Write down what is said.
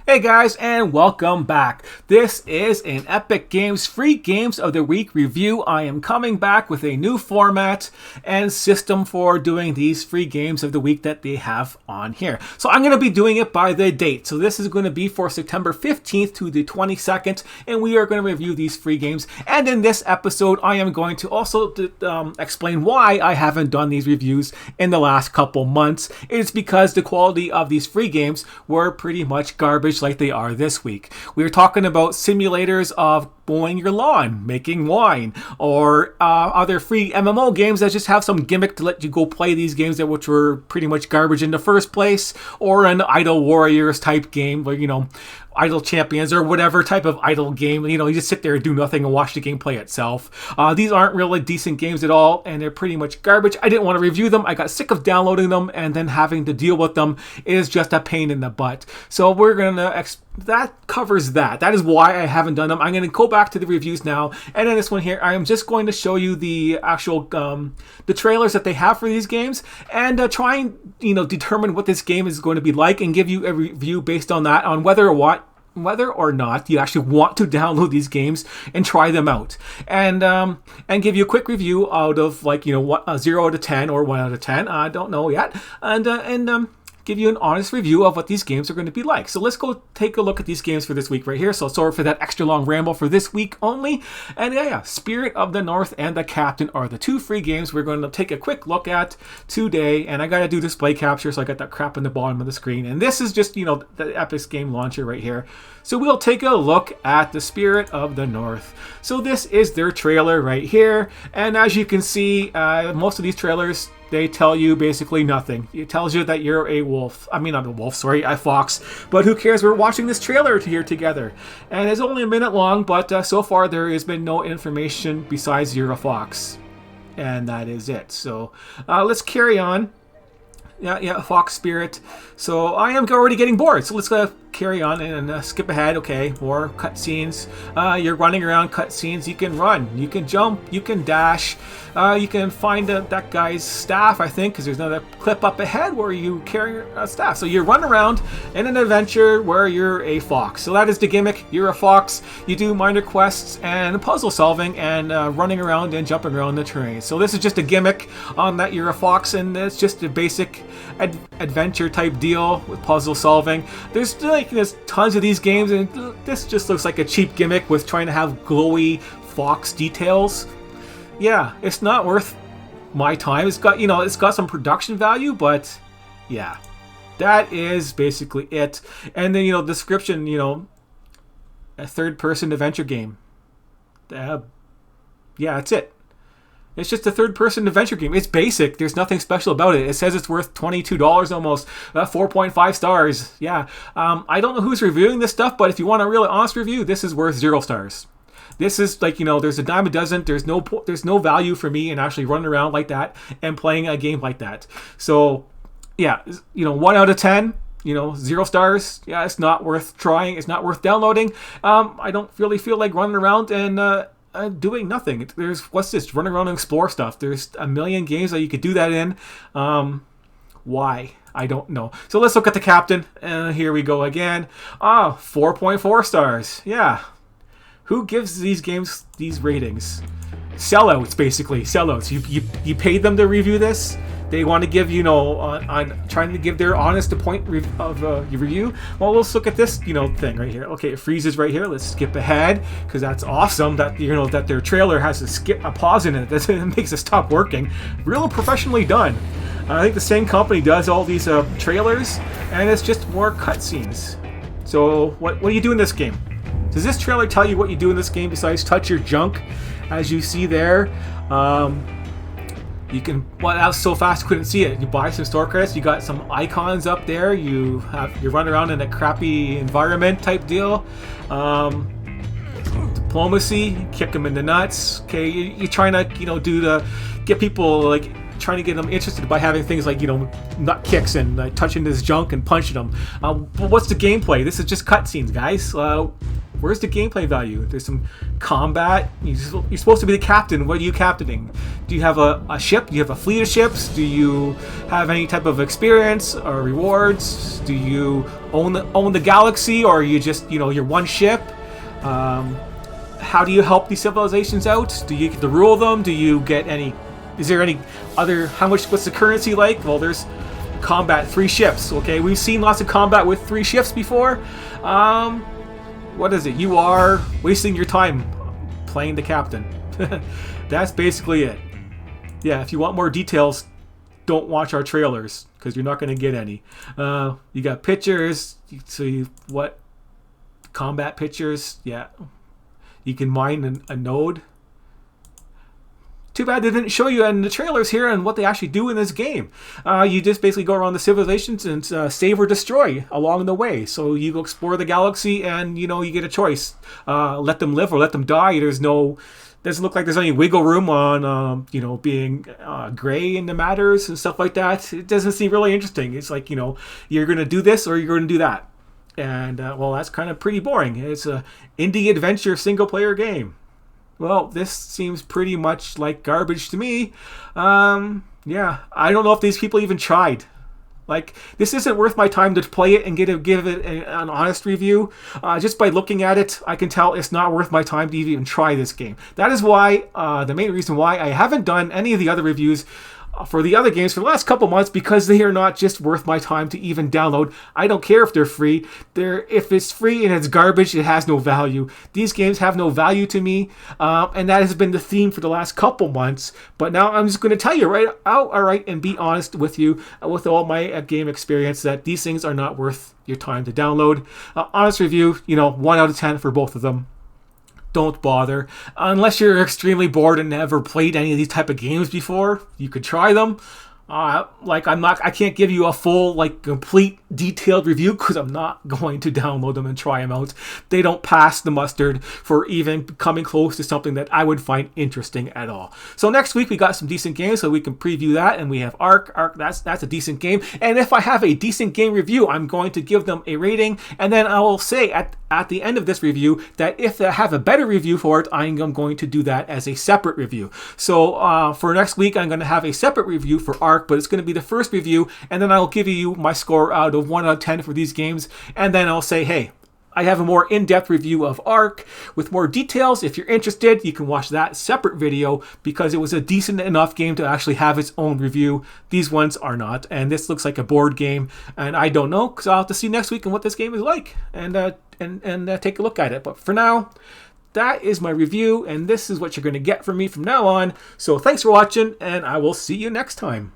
Hey guys, and welcome back. This is an Epic Games Free Games of the Week review. I am coming back with a new format and system for doing these free games of the week that they have on here. So I'm going to be doing it by the date. So this is going to be for September 15th to the 22nd, and we are going to review these free games. And in this episode, I am going to also explain why I haven't done these reviews in the last couple months. It's because the quality of these free games were pretty much garbage like they are this week. We are talking about simulators of mowing your lawn, making wine, or other free MMO games that just have some gimmick to let you go play these games that which were pretty much garbage in the first place, or an Idle Warriors type game where, Idle Champions or whatever type of idle game. You just sit there and do nothing and watch the game play itself. These aren't really decent games at all, and they're pretty much garbage. I didn't want to review them. I got sick of downloading them and then having to deal with them. It is just a pain in the butt. So we're going to... that covers that. That is why I haven't done them. I'm going to go back to the reviews now. And in this one here, I am just going to show you the actual... the trailers that they have for these games and try and, determine what this game is going to be like and give you a review based on that, on whether or not you actually want to download these games and try them out, and give you a quick review out of 0 out of 10 or 1 out of 10. I don't know yet, and give you an honest review of what these games are going to be like. So let's go take a look at these games for this week right here. So sorry for that extra long ramble for this week only. And yeah, Spirit of the North and The Captain are the two free games we're going to take a quick look at today. And I got to do display capture, so I got that crap in the bottom of the screen. And this is just, the Epic game launcher right here. So we'll take a look at the Spirit of the North. So this is their trailer right here. And as you can see, most of these trailers, they tell you basically nothing. It tells you that you're a wolf. I mean, not a wolf, sorry, a fox. But who cares? We're watching this trailer here together. And it's only a minute long, but so far there has been no information besides you're a fox. And that is it. So let's carry on. Yeah, Fox Spirit. So I am already getting bored. So let's carry on and skip ahead. Okay, more cutscenes. You're running around cutscenes. You can run. You can jump. You can dash. You can find that guy's staff, I think, because there's another clip up ahead where you carry a staff. So you run around in an adventure where you're a fox. So that is the gimmick. You're a fox. You do minor quests and puzzle solving and running around and jumping around the terrain. So this is just a gimmick on that you're a fox, and it's just a basic adventure type deal with puzzle solving. There's tons of these games, and this just looks like a cheap gimmick with trying to have glowy fox details. Yeah, it's not worth my time. It's got it's got some production value, but yeah, that is basically it. And then description, a third-person adventure game. Yeah, that's it. It's just a third-person adventure game. It's basic. There's nothing special about it. It says it's worth $22 almost. 4.5 stars. Yeah. I don't know who's reviewing this stuff, but if you want a really honest review, this is worth 0 stars. This is there's a dime a dozen. There's no value for me in actually running around like that and playing a game like that. So, yeah, 1 out of 10. 0 stars. Yeah, it's not worth trying. It's not worth downloading. I don't really feel like running around and doing nothing. What's this? Run around and explore stuff. There's a million games that you could do that in. Why? I don't know. So let's look at the Captain. Here we go again. 4.4 stars. Yeah. Who gives these games these ratings? Sellouts, basically. Sellouts. You paid them to review this. They want to give, on trying to give their honest point of review. Well, let's look at this, thing right here. Okay, it freezes right here. Let's skip ahead because that's awesome. That that their trailer has a pause in it. That makes it stop working. Real professionally done. I think the same company does all these trailers, and it's just more cutscenes. So what do you do in this game? Does this trailer tell you what you do in this game besides touch your junk, as you see there? You can, well, that was so fast I couldn't see it. You buy some store credits, you got some icons up there, you run around in a crappy environment type deal. Diplomacy, kick them in the nuts. Okay, you're trying to, get people, trying to get them interested by having things like, nut kicks and touching this junk and punching them. But what's the gameplay? This is just cutscenes, guys. Where's the gameplay value? There's some combat. You're supposed to be the captain. What are you captaining? Do you have a ship? Do you have a fleet of ships? Do you have any type of experience or rewards? Do you own the galaxy, or are you just, you're one ship? How do you help these civilizations out? Do you get to rule them? Do you get any? Is there any other? What's the currency like? Well, there's combat, 3 ships. Okay, we've seen lots of combat with 3 ships before. What is it? You are wasting your time playing the captain. That's basically it. Yeah, if you want more details, don't watch our trailers, because you're not going to get any. You got pictures. What? Combat pictures. Yeah. You can mine a node. Too bad they didn't show you in the trailers here and what they actually do in this game. You just basically go around the civilizations and save or destroy along the way. So you go explore the galaxy, and you get a choice: let them live or let them die. Doesn't look like there's any wiggle room on being gray in the matters and stuff like that. It doesn't seem really interesting. It's like, you're going to do this or you're going to do that, and well, that's kind of pretty boring. It's a indie adventure single player game. Well, this seems pretty much like garbage to me. Yeah, I don't know if these people even tried. Like, this isn't worth my time to play it and give it an honest review. Just by looking at it, I can tell it's not worth my time to even try this game. That is why, the main reason why I haven't done any of the other reviews for the other games for the last couple months, because they are not just worth my time to even download. I don't care if they're free. If it's free and it's garbage, it has no value. These games have no value to me, and that has been the theme for the last couple months. But now I'm just going to tell you right out, all right, and be honest with you, with all my game experience, that these things are not worth your time to download. Honest review, 1 out of 10 for both of them. Don't bother. Unless you're extremely bored and never played any of these type of games before, you could try them. I can't give you a full, complete, detailed review, because I'm not going to download them and try them out. They don't pass the mustard for even coming close to something that I would find interesting at all. So next week we got some decent games, so we can preview that, and we have Ark. That's a decent game. And if I have a decent game review, I'm going to give them a rating, and then I will say at the end of this review that if I have a better review for it, I'm going to do that as a separate review. So for next week, I'm going to have a separate review for Ark, but it's going to be the first review, and then I'll give you my score out of 1 out of 10 for these games, and then I'll say, hey, I have a more in-depth review of Ark with more details. If you're interested, you can watch that separate video, because it was a decent enough game to actually have its own review. These ones are not, and this looks like a board game, and I don't know, because I'll have to see next week and what this game is like, and take a look at it. But for now, that is my review, and this is what you're going to get from me from now on. So thanks for watching, and I will see you next time.